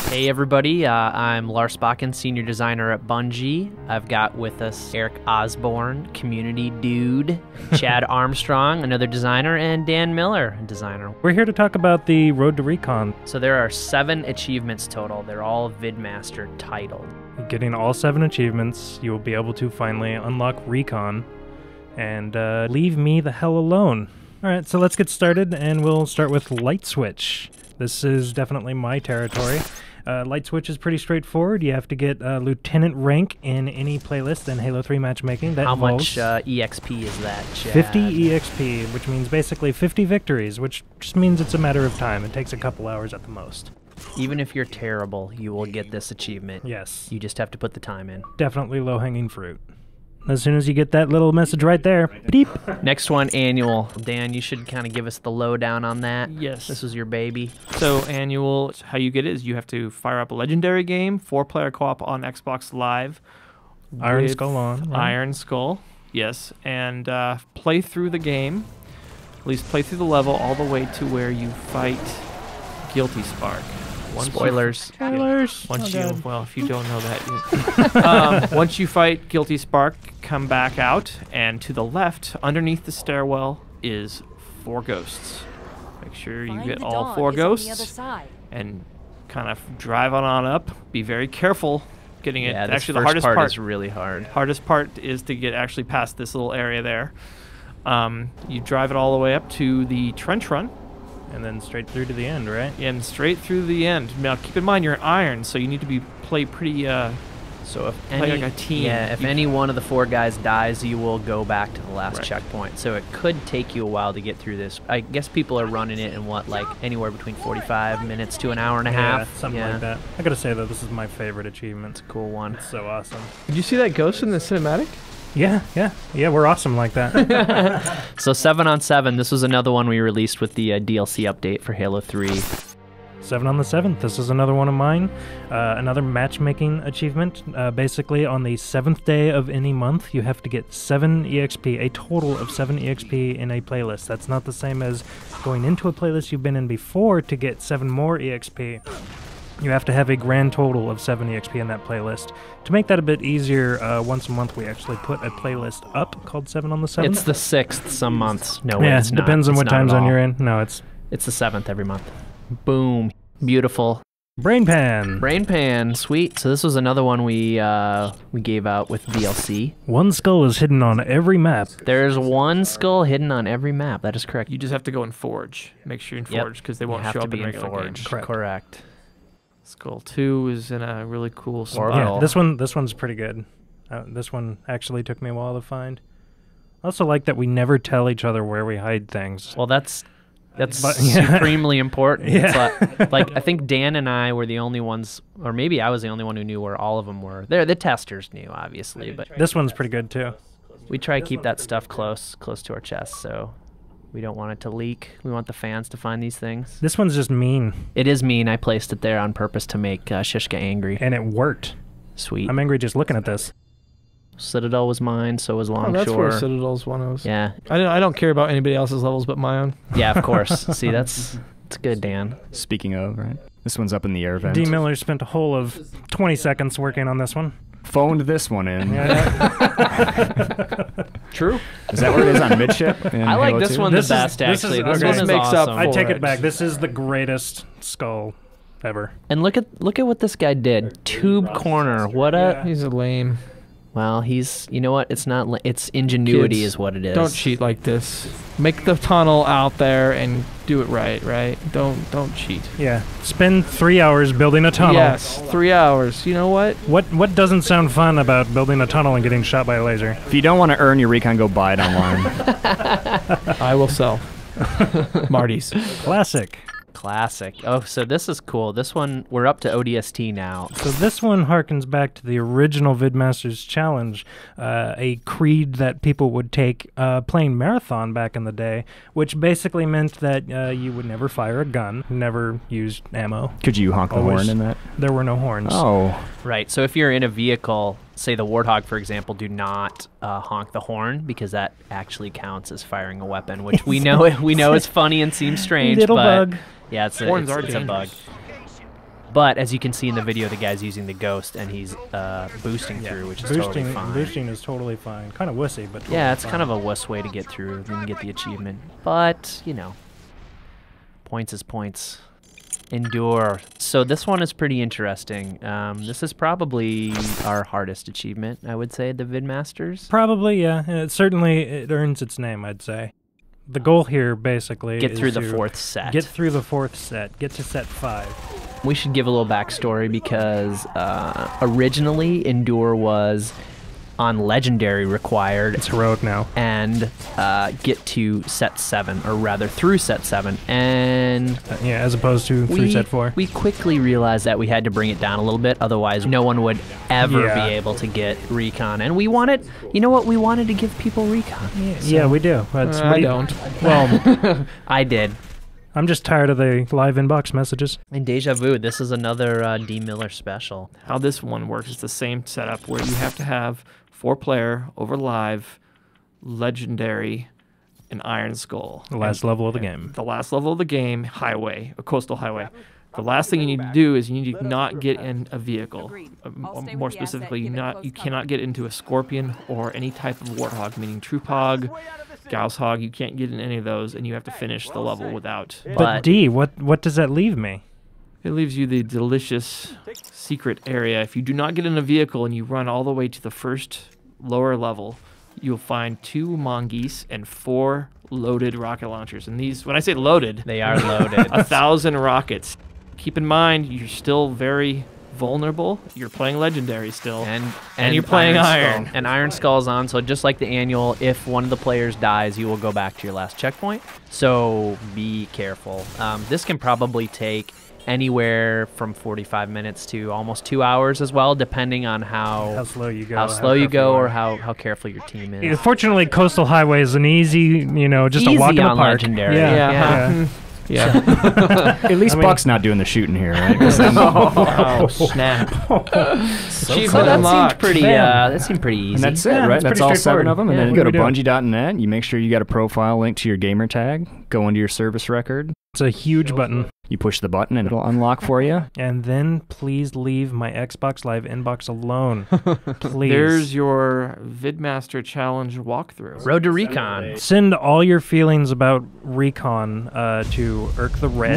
Hey everybody, I'm Lars Bakken, Senior Designer at Bungie. I've got with us Eric Osborne, Community Dude, Chad Armstrong, another designer, and Dan Miller, a designer. We're here to talk about the Road to Recon. So there are 7 achievements total. They're all VidMaster titled. Getting all 7 achievements, you will be able to finally unlock Recon and leave me the hell alone. Alright, so let's get started, and we'll start with Light Switch. This is definitely my territory. Light Switch is pretty straightforward. You have to get Lieutenant rank in any playlist in Halo 3 matchmaking. How much EXP is that, Chad? 50 EXP, which means basically 50 victories, which just means it's a matter of time. It takes a couple hours at the most. Even if you're terrible, you will get this achievement. Yes. You just have to put the time in. Definitely low-hanging fruit. As soon as you get that little message right there, beep. Next one, annual. Dan, you should kind of give us the lowdown on that. Yes. This was your baby. So annual, how you get it is you have to fire up a legendary game, 4-player co-op on Xbox Live. Iron Skull on. Right? Iron Skull, yes. And play through the game, at least play through the level all the way to where you fight Guilty Spark. Spoilers. Spoilers. Well, if you don't know that, once you fight Guilty Spark, come back out, and to the left, underneath the stairwell, is 4 ghosts. Make sure you get all 4 ghosts, and kind of drive on up. Be very careful getting it. Yeah, actually, the the hardest part is really hard. Hardest part is to get actually past this little area there. You drive it all the way up to the trench run. And then straight through to the end, right? And straight through the end. Now, keep in mind you're an iron, so you need to play pretty. So if play like a team. Yeah, if any one of the 4 guys dies, you will go back to the last checkpoint. So it could take you a while to get through this. I guess people are running it in what, like anywhere between 45 minutes to an hour and a half. Something like that. I gotta say though, this is my favorite achievement. It's a cool one. It's so awesome. Did you see that ghost in the cinematic? Yeah, we're awesome like that. So 7 on 7, this was another one we released with the DLC update for Halo 3. 7 on the 7th, this is another one of mine. Another matchmaking achievement. Basically, on the 7th day of any month, you have to get 7 EXP, a total of 7 EXP in a playlist. That's not the same as going into a playlist you've been in before to get 7 more EXP. You have to have a grand total of 7 EXP in that playlist. To make that a bit easier, once a month we actually put a playlist up called 7 on the 7th. It's the 6th some months. No, yeah, it's not. Depends on It's what not time at zone all. you're in. No, it's the 7th every month. Boom. Beautiful. Brain Pan. Brain Pan. Sweet. So this was another one we gave out with DLC. 1 skull is hidden on every map. There's 1 skull hidden on every map. That is correct. You just have to go in Forge. Make sure you're in Forge because they won't show up in regular Forge. game. Correct. Skull 2 is in a really cool spot. Yeah, this one's pretty good. This one actually took me a while to find. I also like that we never tell each other where we hide things. Well, that's supremely important. Yeah. It's like I think Dan and I were the only ones, or maybe I was the only one who knew where all of them were. The testers knew, obviously, but this one's pretty good too. We try to keep that stuff close to our chest, so we don't want it to leak. We want the fans to find these things. This one's just mean. It is mean. I placed it there on purpose to make Shishka angry. And it worked. Sweet. I'm angry just looking at this. Citadel was mine, so was Longshore. Oh, that's where Citadel's one was. Yeah. I don't care about anybody else's levels but my own. Yeah, of course. See, it's good, Dan. Speaking of, right? This one's up in the air vent. D. Miller spent a whole of 20 seconds working on this one. Phoned this one in. Yeah. True. Is that where it is on midship? I like this one the best, actually. This one is awesome. I take it back. This is the greatest skull ever. And look at what this guy did. Tube corner. What a... He's a lame. Well, you know what? It's not. It's ingenuity Kids, is what it is. Don't cheat like this. Make the tunnel out there and do it right? Don't cheat. Yeah. Spend 3 hours building a tunnel. Yes, 3 hours. You know what? What doesn't sound fun about building a tunnel and getting shot by a laser? If you don't want to earn your recon, go buy it online. I will sell. Marty's. Classic. Oh, so this is cool. This one, we're up to ODST now. So this one harkens back to the original VidMasters Challenge, a creed that people would take playing Marathon back in the day, which basically meant that you would never fire a gun, never use ammo. Could you honk the horn in that? There were no horns. Oh. Right, so if you're in a vehicle, say the Warthog, for example, do not honk the horn because that actually counts as firing a weapon, which we know is funny and seems strange. Little but bug. Yeah, it's a bug. But as you can see in the video, the guy's using the ghost and he's boosting through, which is totally fine. Boosting is totally fine. Kind of wussy, but totally Yeah, it's fine. kind of a wuss way to get through and get the achievement. But, you know, points is points. Endure. So this one is pretty interesting. This is probably our hardest achievement, I would say, the VidMasters. Probably, yeah. It earns its name, I'd say. The goal here, basically, Get is through the to 4th set. Get through the 4th set. Get to set 5. We should give a little backstory because originally Endure was on Legendary required. It's heroic now. And get to set 7, or rather through set 7. And Yeah, as opposed to through set 4. We quickly realized that we had to bring it down a little bit, otherwise no one would ever be able to get Recon. And we wanted, you know what, we wanted to give people Recon. Yeah, we do. But I don't. Well, I did. I'm just tired of the live inbox messages. And Deja Vu, this is another D. Miller special. How this one works is the same setup where you have to have 4-player over live, legendary, and Iron Skull. The last level of the game. The last level of the game, highway, a coastal highway. The last thing you need to do is you need to not get in a vehicle. More specifically, you cannot get into a Scorpion or any type of Warthog, meaning Troop Hog, Gauss Hog. You can't get in any of those, and you have to finish the level without. But D, what does that leave me? It leaves you the delicious secret area. If you do not get in a vehicle and you run all the way to the first lower level, you'll find 2 mongoose and 4 loaded rocket launchers. And these, when I say loaded, they are loaded. 1,000 rockets. Keep in mind, you're still very vulnerable. You're playing Legendary still. And you're playing Iron. And Iron Skull's on, so just like the annual, if one of the players dies, you will go back to your last checkpoint. So be careful. This can probably take anywhere from 45 minutes to almost 2 hours as well, depending on how slow you go. How slow you go, or how careful your team is. Yeah, fortunately, Coastal Highway is an easy, just easy a walk in the on park. Legendary. Yeah. At least Buck's not doing the shooting here, right? Oh, snap. So that seemed pretty. That seemed pretty easy. And that's it, Yeah, right? it's That's pretty all 7 of them. And Yeah, then you go what to do we do? Bungie.net. You make sure you got a profile link to your gamer tag. Go into your service record. It's a huge button. You push the button and it'll unlock for you. And then please leave my Xbox Live inbox alone. Please. There's your VidMaster Challenge walkthrough. Road to Recon. Send all your feelings about Recon to Irk the Red.